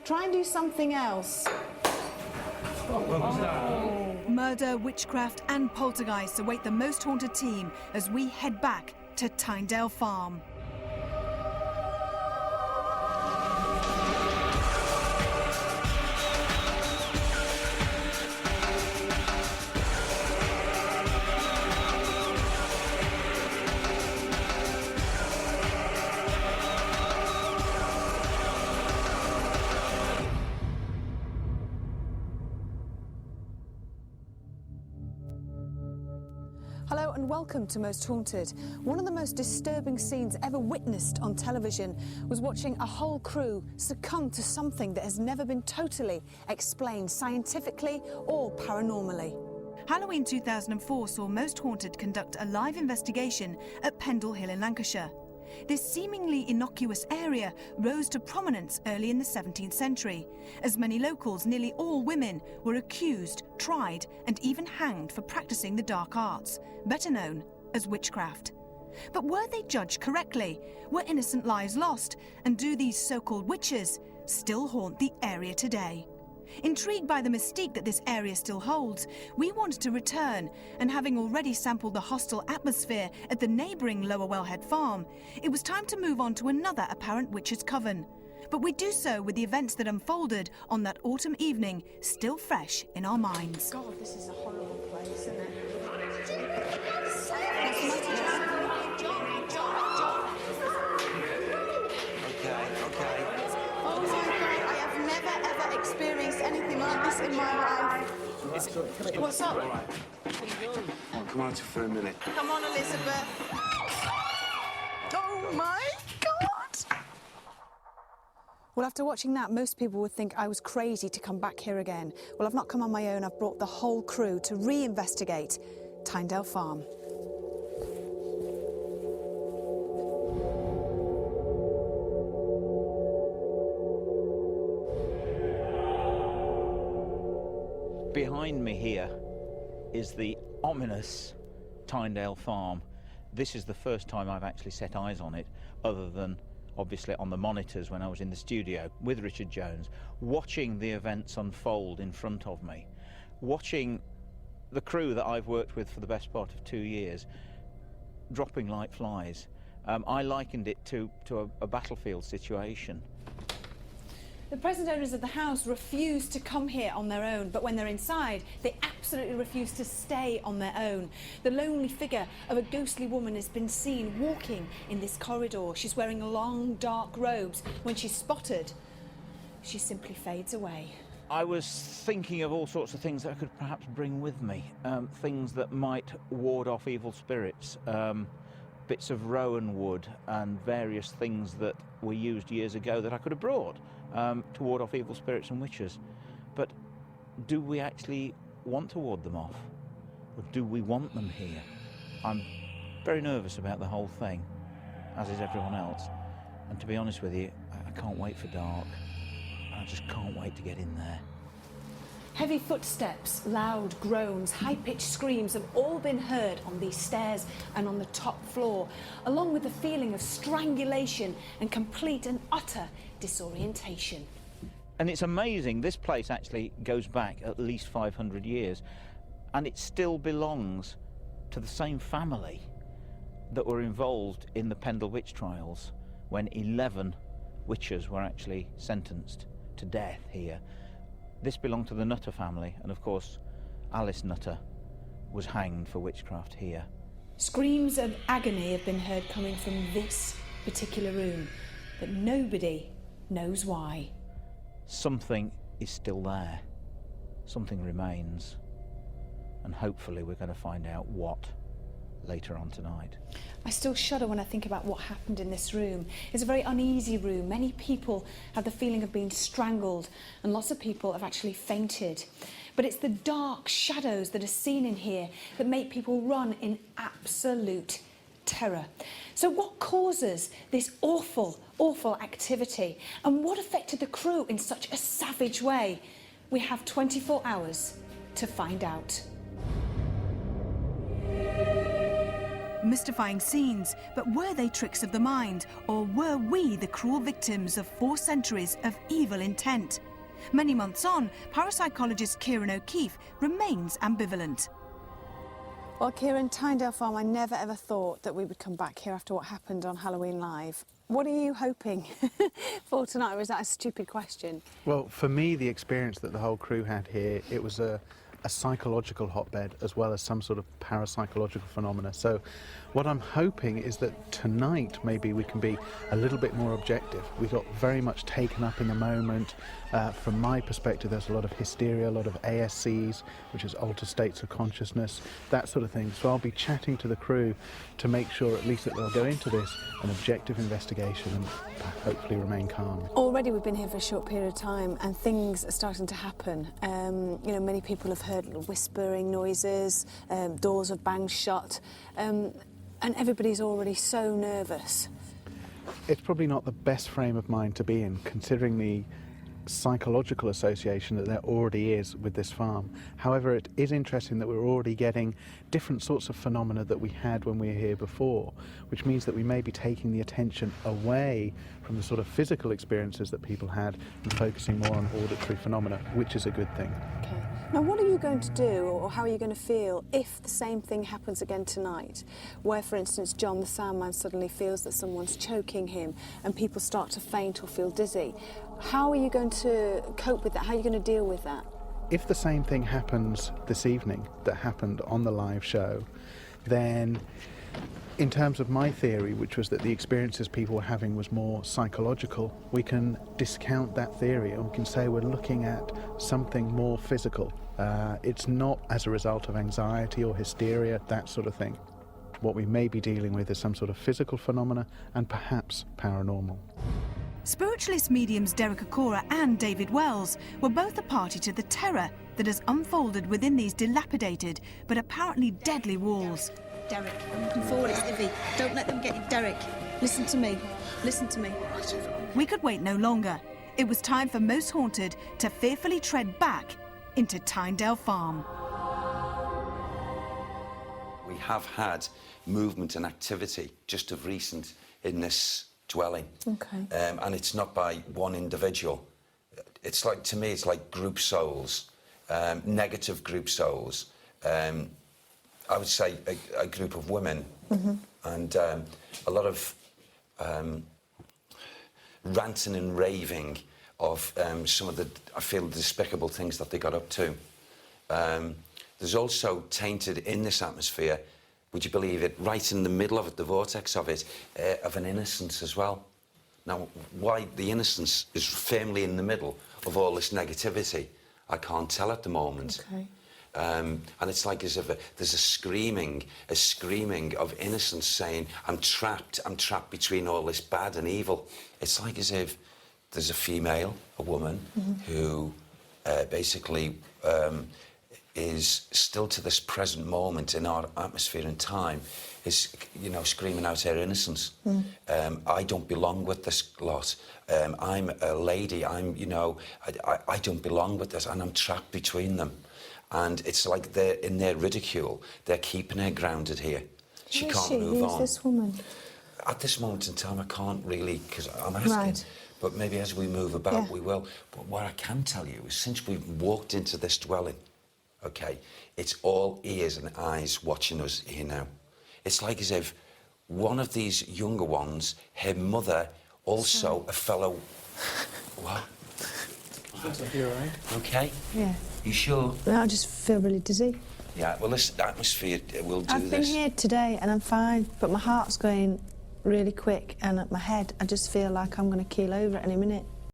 Try and do something else. Murder, witchcraft and poltergeists await the Most Haunted team as we head back to Tynedale Farm. Hello and welcome to Most Haunted. One of the most disturbing scenes ever witnessed on television was watching a whole crew succumb to something that has never been totally explained scientifically or paranormally. Halloween 2004 saw Most Haunted conduct a live investigation at Pendle Hill in Lancashire. This seemingly innocuous area rose to prominence early in the 17th century, as many locals, nearly all women, were accused, tried and even hanged for practicing the dark arts, better known as witchcraft. But were they judged correctly? Were innocent lives lost? And do these so-called witches still haunt the area today? Intrigued by the mystique that this area still holds, we wanted to return, and having already sampled the hostile atmosphere at the neighbouring Lower Wellhead farm, it was time to move on to another apparent witches' coven. But we do so with the events that unfolded on that autumn evening still fresh in our minds. God, this is a horrible place, isn't it? Okay. Oh my God, I have never ever experienced anything like this in my life. What's up? Oh, come on for a minute. Come on, Elizabeth. Oh my God! Well, after watching that, most people would think I was crazy to come back here again. Well, I've not come on my own. I've brought the whole crew to re-investigate Tynedale Farm. Behind me here is the ominous Tynedale Farm. This is the first time I've actually set eyes on it, other than obviously on the monitors when I was in the studio with Richard Jones, watching the events unfold in front of me, watching the crew that I've worked with for the best part of 2 years dropping like flies. I likened it to a battlefield situation. The present owners of the house refuse to come here on their own, but when they're inside, they absolutely refuse to stay on their own. The lonely figure of a ghostly woman has been seen walking in this corridor. She's wearing long, dark robes. When she's spotted, she simply fades away. I was thinking of all sorts of things that I could perhaps bring with me, things that might ward off evil spirits, bits of rowan wood and various things that were used years ago that I could have brought to ward off evil spirits and witches. But do we actually want to ward them off? Or do we want them here? I'm very nervous about the whole thing, as is everyone else. And to be honest with you, I can't wait for dark. I just can't wait to get in there. Heavy footsteps, loud groans, high-pitched screams have all been heard on these stairs and on the top floor, along with the feeling of strangulation and complete and utter disorientation. And it's amazing, this place actually goes back at least 500 years, and it still belongs to the same family that were involved in the Pendle witch trials, when 11 witches were actually sentenced to death here. This belonged to the Nutter family, and of course Alice Nutter was hanged for witchcraft here. Screams of agony have been heard coming from this particular room, but nobody knows why. Something is still there, something remains, and hopefully we're going to find out what later on tonight. I still shudder when I think about what happened in this room. It's a very uneasy room. Many people have the feeling of being strangled, and lots of people have actually fainted. But it's the dark shadows that are seen in here that make people run in absolute terror. So what causes this awful, awful activity? And what affected the crew in such a savage way? We have 24 hours to find out. mystifying scenes, but were they tricks of the mind, or were we the cruel victims of 4 centuries of evil intent? Many months on, parapsychologist Kieran O'Keefe remains ambivalent. Well, Kieran, Tynedale Farm, I never ever thought that we would come back here after what happened on Halloween Live. What are you hoping for tonight, or is that a stupid question? Well, for me, the experience that the whole crew had here, it was a psychological hotbed as well as some sort of parapsychological phenomena. So what I'm hoping is that tonight maybe we can be a little bit more objective. We got very much taken up in the moment. From my perspective, there's a lot of hysteria, a lot of ASCs, which is altered states of consciousness, that sort of thing. So I'll be chatting to the crew to make sure at least that they'll go into this an objective investigation and hopefully remain calm. Already we've been here for a short period of time and things are starting to happen. You know, many people have heard little whispering noises, doors have banged shut, and everybody's already so nervous. It's probably not the best frame of mind to be in, considering the psychological association that there already is with this farm. However, it is interesting that we're already getting different sorts of phenomena that we had when we were here before, which means that we may be taking the attention away from the sort of physical experiences that people had and focusing more on auditory phenomena, which is a good thing. Okay. Now, what are you going to do, or how are you going to feel if the same thing happens again tonight, where, for instance, John the soundman suddenly feels that someone's choking him and people start to faint or feel dizzy? How are you going to cope with that? How are you going to deal with that? If the same thing happens this evening that happened on the live show, then in terms of my theory, which was that the experiences people were having was more psychological, we can discount that theory and we can say we're looking at something more physical. It's not as a result of anxiety or hysteria, that sort of thing. What we may be dealing with is some sort of physical phenomena and perhaps paranormal. Spiritualist mediums Derek Akora and David Wells were both a party to the terror that has unfolded within these dilapidated but apparently deadly walls. Derek, I'm looking forward, it's Ivy. Don't let them get you. Derek, listen to me. Listen to me. We could wait no longer. It was time for Most Haunted to fearfully tread back into Tynedale Farm. We have had movement and activity just of recent in this dwelling. Okay. And it's not by one individual. It's like, to me, it's like group souls, negative group souls. I would say a group of women and a lot of ranting and raving of some of the, I feel, despicable things that they got up to. There's also tainted in this atmosphere, would you believe it, right in the middle of it, the vortex of it, of an innocence as well. Now, why the innocence is firmly in the middle of all this negativity, I can't tell at the moment. Okay. And it's like as if there's a screaming of innocence saying, I'm trapped between all this bad and evil. It's like as if there's a female, a woman, who basically is still to this present moment in our atmosphere and time, is, you know, screaming out her innocence. I don't belong with this lot. I'm a lady, you know, I don't belong with this, and I'm trapped between them. And it's like they're in their ridicule. They're keeping her grounded here. She can't move on. Who's this woman? At this moment in time, I can't really, because I'm asking. Right. But maybe as we move about, Yeah. we will. But what I can tell you is, since we've walked into this dwelling, okay, it's all ears and eyes watching us here now. It's like as if one of these younger ones, her mother, also a fellow. What? You all right? Okay. Yeah. You sure? I just feel really dizzy. Yeah, well, this atmosphere will do I've been this. here today and I'm fine, but my heart's going really quick and at my head I just feel like I'm going to keel over at any minute.